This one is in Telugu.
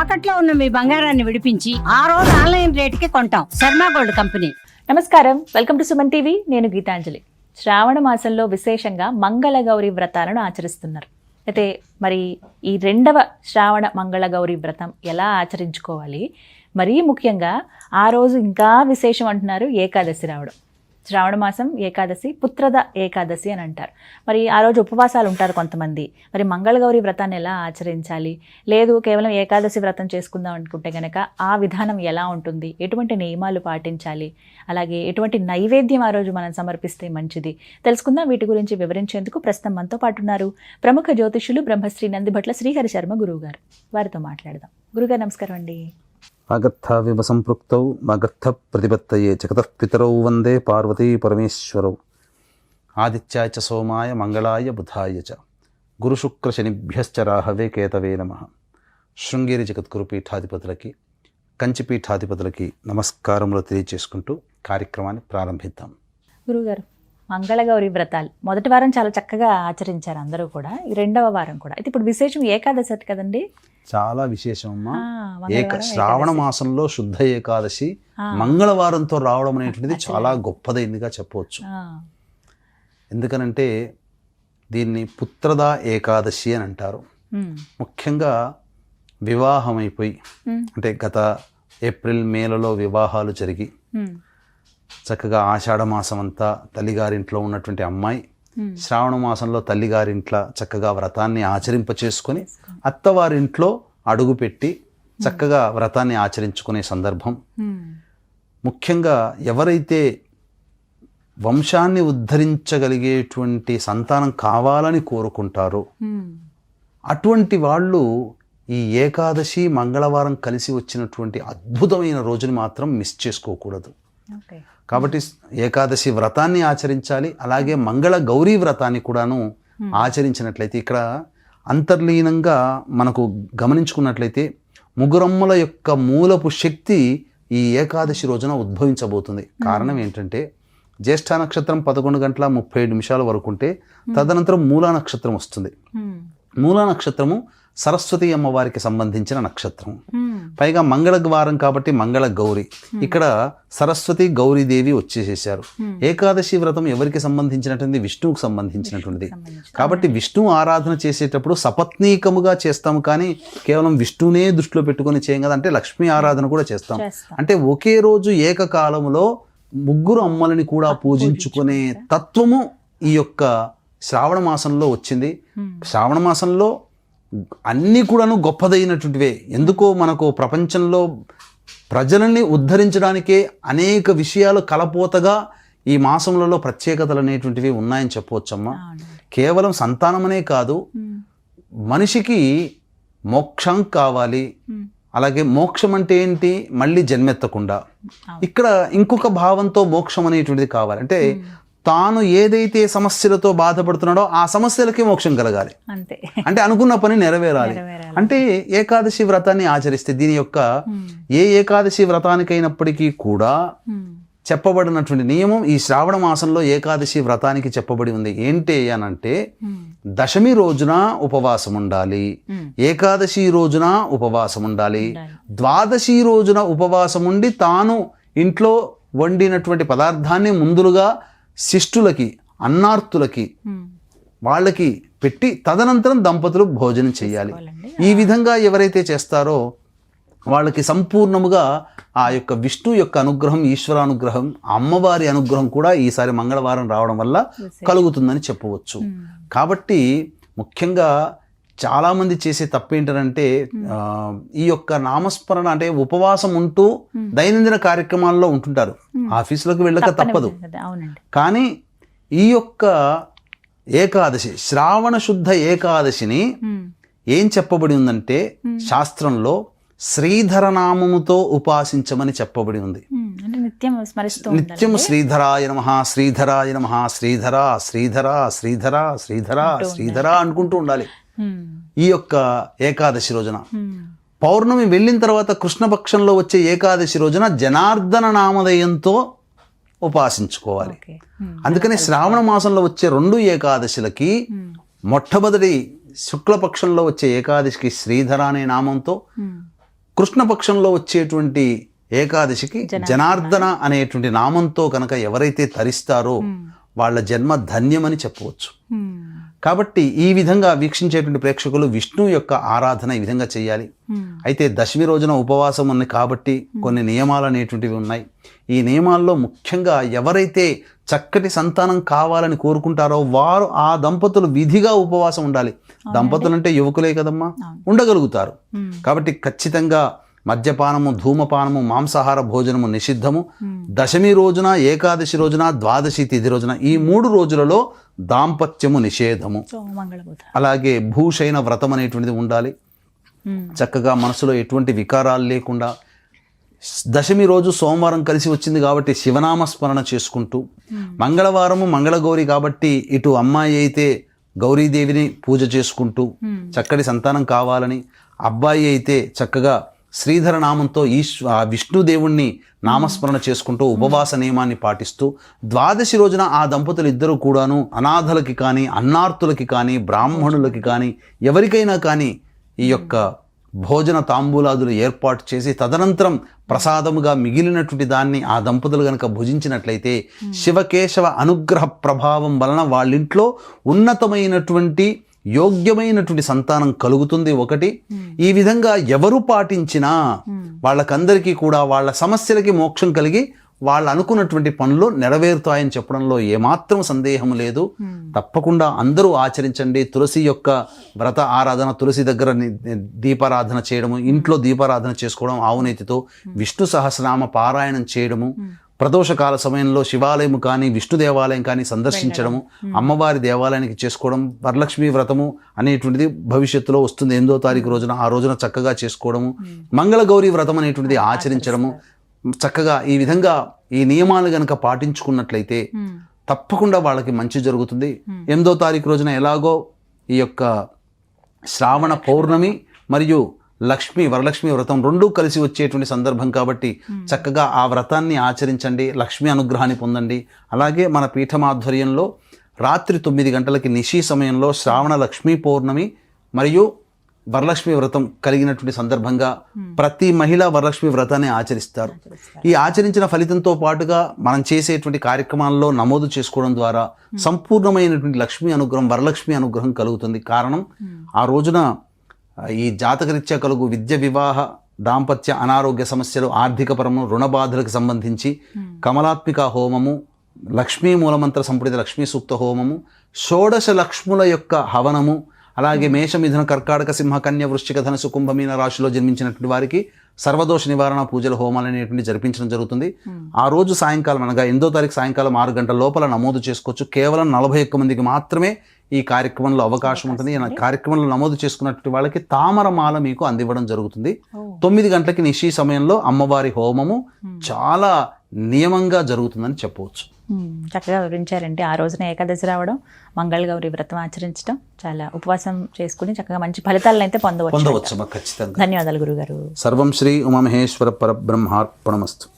తాకట్లో ఉన్న మీ బంగారాన్ని విడిపించి ఆ రోజు ఆన్లైన్ రేటుకి కొంటాం. Sharma gold company. నమస్కారం, వెల్కమ్ టు సుమన్ టీవీ. నేను గీతాంజలి. శ్రావణ మాసంలో విశేషంగా మంగళగౌరి వ్రతాలను ఆచరిస్తున్నారు. అయితే మరి ఈ రెండవ శ్రావణ మంగళగౌరి వ్రతం ఎలా ఆచరించుకోవాలి, మరీ ముఖ్యంగా ఆ రోజు ఇంకా విశేషం అంటున్నారు ఏకాదశి రావడం. శ్రావణ మాసం ఏకాదశి పుత్రద ఏకాదశి అని అంటారు. మరి ఆ రోజు ఉపవాసాలు ఉంటారు కొంతమంది. మరి మంగళగౌరి వ్రతాన్ని ఎలా ఆచరించాలి, లేదు కేవలం ఏకాదశి వ్రతం చేసుకుందాం అనుకుంటే కనుక ఆ విధానం ఎలా ఉంటుంది, ఎటువంటి నియమాలు పాటించాలి, అలాగే ఎటువంటి నైవేద్యం ఆ రోజు మనం సమర్పిస్తే మంచిది తెలుసుకుందాం. వీటి గురించి వివరించేందుకు ప్రస్తుతం మనతో పాటు ఉన్నారు ప్రముఖ జ్యోతిష్యులు బ్రహ్మశ్రీ నందిభట్ల శ్రీహరి శర్మ గురువు గారు. వారితో మాట్లాడదాం. గురుగారు నమస్కారం అండి. వాగర్థావివ సంపృక్తౌ వాగర్థ ప్రతిపత్తయే జగతః పితరౌ వందే పార్వతీ పరమేశ్వరౌ. ఆదిత్యాయ చ సోమాయ మంగళాయ బుధాయ చ గురుశుక్ర శనిభ్యశ్చ రాహవే కేతవే నమః. శృంగేరి జగద్గురు పీఠాధిపతులకి, కంచి పీఠాధిపతులకి నమస్కారములు తెలియజేసుకుంటూ కార్యక్రమాన్ని ప్రారంభిద్దాం. గురుగారు, మంగళగౌరి వ్రతాలు మొదటి వారం చాలా చక్కగా ఆచరించారు అందరూ కూడా. ఈ రెండవ వారం కూడా అయితే ఇప్పుడు విశేషం ఏకాదశి కదండి. చాలా విశేషమమ్మా. శ్రావణ మాసంలో శుద్ధ ఏకాదశి మంగళవారంతో రావడం అనేటువంటిది చాలా గొప్పదైందిగా చెప్పవచ్చు. ఎందుకనంటే దీన్ని పుత్రద ఏకాదశి అని అంటారు. ముఖ్యంగా వివాహమైపోయి అంటే గత ఏప్రిల్ మేలలో వివాహాలు జరిగి చక్కగా ఆషాఢ మాసం అంతా తల్లిగారింట్లో ఉన్నటువంటి అమ్మాయి శ్రావణ మాసంలో తల్లిగారింట్లో చక్కగా వ్రతాన్ని ఆచరింప చేసుకొని అత్తవారింట్లో అడుగుపెట్టి చక్కగా వ్రతాన్ని ఆచరించుకునే సందర్భం. ముఖ్యంగా ఎవరైతే వంశాన్ని ఉద్ధరించగలిగేటువంటి సంతానం కావాలని కోరుకుంటారో అటువంటి వాళ్ళు ఈ ఏకాదశి మంగళవారం కలిసి వచ్చినటువంటి అద్భుతమైన రోజుని మాత్రం మిస్ చేసుకోకూడదు. కాబట్టి ఏకాదశి వ్రతాన్ని ఆచరించాలి. అలాగే మంగళ గౌరీ వ్రతాన్ని కూడాను ఆచరించినట్లయితే ఇక్కడ అంతర్లీనంగా మనకు గమనించుకున్నట్లయితే ముగ్గురమ్మల యొక్క మూలపు శక్తి ఈ ఏకాదశి రోజున ఉద్భవించబోతుంది. కారణం ఏంటంటే జ్యేష్ఠ నక్షత్రం 11:37 వరకు ఉంటే తదనంతరం మూలా నక్షత్రం వస్తుంది. మూలా నక్షత్రము సరస్వతి అమ్మవారికి సంబంధించిన నక్షత్రం. పైగా మంగళవారం కాబట్టి మంగళ గౌరి, ఇక్కడ సరస్వతి గౌరీదేవి వచ్చేసేసారు. ఏకాదశి వ్రతం ఎవరికి సంబంధించినటువంటి? విష్ణువుకు సంబంధించినటువంటిది. కాబట్టి విష్ణు ఆరాధన చేసేటప్పుడు సపత్నీకముగా చేస్తాము, కానీ కేవలం విష్ణునే దృష్టిలో పెట్టుకొని చేయం కదా. అంటే లక్ష్మీ ఆరాధన కూడా చేస్తాం. అంటే ఒకే రోజు ఏకకాలంలో ముగ్గురు అమ్మలని కూడా పూజించుకునే తత్వము ఈ యొక్క శ్రావణ మాసంలో వచ్చింది. శ్రావణ మాసంలో అన్నీ కూడాను గొప్పదైనటువంటివే. ఎందుకో మనకు ప్రపంచంలో ప్రజలని ఉద్ధరించడానికే అనేక విషయాలు కలపోతగా ఈ మాసంలో ప్రత్యేకతలు అనేటువంటివి ఉన్నాయని చెప్పవచ్చమ్మా. కేవలం సంతానమనే కాదు, మనిషికి మోక్షం కావాలి. అలాగే మోక్షం అంటే ఏంటి? మళ్ళీ జన్మెత్తకుండా. ఇక్కడ ఇంకొక భావంతో మోక్షం అనేటువంటిది కావాలి. అంటే తాను ఏదైతే సమస్యలతో బాధపడుతున్నాడో ఆ సమస్యలకి మోక్షం కలగాలి. అంటే అనుకున్న పని నెరవేరాలి. అంటే ఏకాదశి వ్రతాన్ని ఆచరిస్తే దీని యొక్క ఏ ఏకాదశి వ్రతానికైనప్పటికీ కూడా చెప్పబడినటువంటి నియమం ఈ శ్రావణ మాసంలో ఏకాదశి వ్రతానికి చెప్పబడి ఉంది. ఏంటి అనంటే దశమి రోజున ఉపవాసం ఉండాలి, ఏకాదశి రోజున ఉపవాసం ఉండాలి, ద్వాదశి రోజున ఉపవాసం ఉండి తాను ఇంట్లో వండినటువంటి పదార్థాన్ని ముందుగా శిష్టులకి, అన్నార్తులకి, వాళ్ళకి పెట్టి తదనంతరం దంపతులు భోజనం చేయాలి. ఈ విధంగా ఎవరైతే చేస్తారో వాళ్ళకి సంపూర్ణముగా ఆ యొక్క విష్ణు యొక్క అనుగ్రహం, ఈశ్వరానుగ్రహం, అమ్మవారి అనుగ్రహం కూడా ఈసారి మంగళవారం రావడం వల్ల కలుగుతుందని చెప్పవచ్చు. కాబట్టి ముఖ్యంగా చాలామంది చేసే తప్పేంటంటే ఈ యొక్క నామస్మరణ అంటే ఉపవాసం ఉంటూ దైనందిన కార్యక్రమాల్లో ఉంటుంటారు, ఆఫీసులకు వెళ్ళక తప్పదు. కానీ ఈ యొక్క ఏకాదశి, శ్రావణ శుద్ధ ఏకాదశిని ఏం చెప్పబడి ఉందంటే శాస్త్రంలో శ్రీధర నామముతో ఉపాసించమని చెప్పబడి ఉంది. నిత్యం శ్రీధరాయ నమః, శ్రీధరాయ నమః, శ్రీధర శ్రీధర శ్రీధర శ్రీధర శ్రీధర అనుకుంటూ ఉండాలి. ఈ యొక్క ఏకాదశి రోజున పౌర్ణమి వెళ్ళిన తర్వాత కృష్ణపక్షంలో వచ్చే ఏకాదశి రోజున జనార్దన నామధేయంతో ఉపాసించుకోవాలి. అందుకని శ్రావణ మాసంలో వచ్చే 2 ఏకాదశులకి మొట్టమొదటి శుక్లపక్షంలో వచ్చే ఏకాదశికి శ్రీధర అనే నామంతో, కృష్ణపక్షంలో వచ్చేటువంటి ఏకాదశికి జనార్దన అనేటువంటి నామంతో కనుక ఎవరైతే తరిస్తారో వాళ్ళ జన్మ ధన్యమని చెప్పవచ్చు. కాబట్టి ఈ విధంగా వీక్షించేటువంటి ప్రేక్షకులు విష్ణు యొక్క ఆరాధన ఈ విధంగా చేయాలి. అయితే దశమి రోజున ఉపవాసం ఉంది కాబట్టి కొన్ని నియమాలు అనేటువంటివి ఉన్నాయి. ఈ నియమాల్లో ముఖ్యంగా ఎవరైతే చక్కటి సంతానం కావాలని కోరుకుంటారో వారు ఆ దంపతులు విధిగా ఉపవాసం ఉండాలి. దంపతులు అంటే యువకులే కదమ్మా, ఉండగలుగుతారు. కాబట్టి ఖచ్చితంగా మద్యపానము, ధూమపానము, మాంసాహార భోజనము నిషిద్ధము. దశమి రోజున, ఏకాదశి రోజున, ద్వాదశి తిథి రోజున ఈ 3 రోజులలో దాంపత్యము నిషేధము. అలాగే భూషైన వ్రతం అనేటువంటిది ఉండాలి. చక్కగా మనసులో ఎటువంటి వికారాలు లేకుండా దశమి రోజు సోమవారం కలిసి వచ్చింది కాబట్టి శివనామ స్మరణ చేసుకుంటూ, మంగళవారము మంగళగౌరి కాబట్టి ఇటు అమ్మాయి అయితే గౌరీదేవిని పూజ చేసుకుంటూ చక్కటి సంతానం కావాలని, అబ్బాయి అయితే చక్కగా శ్రీధర నామంతో విష్ణుదేవుణ్ణి నామస్మరణ చేసుకుంటూ ఉపవాస నియమాన్ని పాటిస్తూ, ద్వాదశి రోజున ఆ దంపతులు ఇద్దరు కూడాను అనాథలకి కానీ, అన్నార్తులకి కానీ, బ్రాహ్మణులకి కానీ, ఎవరికైనా కానీ ఈ యొక్క భోజన తాంబూలాదులు ఏర్పాటు చేసి తదనంతరం ప్రసాదముగా మిగిలినటువంటి దాన్ని ఆ దంపతులు కనుక భుజించినట్లయితే శివకేశవ అనుగ్రహ ప్రభావం వలన వాళ్ళింట్లో ఉన్నతమైనటువంటి యోగ్యమైనటువంటి సంతానం కలుగుతుంది. ఒకటి, ఈ విధంగా ఎవరు పాటించినా వాళ్ళకందరికీ కూడా వాళ్ళ సమస్యలకి మోక్షం కలిగి వాళ్ళు అనుకున్నటువంటి పనులు నెరవేరుతాయని చెప్పడంలో ఏమాత్రం సందేహం లేదు. తప్పకుండా అందరూ ఆచరించండి. తులసి యొక్క వ్రత ఆరాధన, తులసి దగ్గర దీపారాధన చేయడము, ఇంట్లో దీపారాధన చేసుకోవడం, ఆవునేతితో విష్ణు సహస్రనామ పారాయణం చేయడము, ప్రదోషకాల సమయంలో శివాలయం కానీ విష్ణు దేవాలయం కానీ సందర్శించడము, అమ్మవారి దేవాలయానికి చేసుకోవడం, వరలక్ష్మి వ్రతము అనేటువంటిది భవిష్యత్తులో వస్తుంది 8వ తారీఖు రోజున. ఆ రోజున చక్కగా చేసుకోవడము, మంగళగౌరి వ్రతం అనేటువంటిది ఆచరించడము. చక్కగా ఈ విధంగా ఈ నియమాలు గనక పాటించుకున్నట్లయితే తప్పకుండా వాళ్ళకి మంచి జరుగుతుంది. 8వ తారీఖు రోజున ఎలాగో ఈ యొక్క శ్రావణ పౌర్ణమి మరియు వరలక్ష్మి వ్రతం రెండూ కలిసి వచ్చేటువంటి సందర్భం కాబట్టి చక్కగా ఆ వ్రతాన్ని ఆచరించండి, లక్ష్మీ అనుగ్రహాన్ని పొందండి. అలాగే మన పీఠం ఆధ్వర్యంలో రాత్రి 9 గంటలకి నిశీ సమయంలో శ్రావణ లక్ష్మీ పౌర్ణమి మరియు వరలక్ష్మి వ్రతం కలిగినటువంటి సందర్భంగా ప్రతి మహిళ వరలక్ష్మి వ్రతాన్ని ఆచరిస్తారు. ఈ ఆచరించిన ఫలితంతో పాటుగా మనం చేసేటువంటి కార్యక్రమాల్లో నమోదు చేసుకోవడం ద్వారా సంపూర్ణమైనటువంటి లక్ష్మీ అనుగ్రహం, వరలక్ష్మి అనుగ్రహం కలుగుతుంది. కారణం ఆ రోజున ఈ జాతకరీత్యా కలుగు విద్య, వివాహ, దాంపత్య, అనారోగ్య సమస్యలు, ఆర్థిక పరము, రుణ బాధలకు సంబంధించి కమలాత్మిక హోమము, లక్ష్మీ మూలమంత్ర సంపుటిత లక్ష్మీ సూక్త హోమము, షోడశ లక్ష్ముల యొక్క హవనము, అలాగే మేష, మిథున, కర్కాటక, సింహ, కన్య, వృశ్చిక, ధనుసు, కుంభమీన రాశిలో జన్మించినటువంటి వారికి సర్వదోష నివారణ పూజల హోమాలు అనేటువంటి జరిపించడం జరుగుతుంది. ఆ రోజు సాయంకాలం అనగా 8వ తారీఖు సాయంకాలం 6 గంటల లోపల నమోదు చేసుకోవచ్చు. కేవలం 41 మందికి మాత్రమే ఈ కార్యక్రమంలో అవకాశం ఉంటుంది. ఈ కార్యక్రమంలో నమోదు చేసుకున్నటువంటి వాళ్ళకి తామరమాల మీకు అందివ్వడం జరుగుతుంది. 9 గంటలకి నిశీ సమయంలో అమ్మవారి హోమము చాలా నియమంగా జరుగుతుందని చెప్పవచ్చు. చక్కగా వివరించారండి. ఆ రోజున ఏకాదశి రావడం, మంగళగౌరి వ్రతం ఆచరించడం, చాలా ఉపవాసం చేసుకుని చక్కగా మంచి ఫలితాలను అయితే పొందవచ్చు. ఖచ్చితంగా. ధన్యవాదాలు గురుగారు. సర్వం శ్రీ ఉమామహేశ్వర పరబ్రహ్మార్పణమస్తు.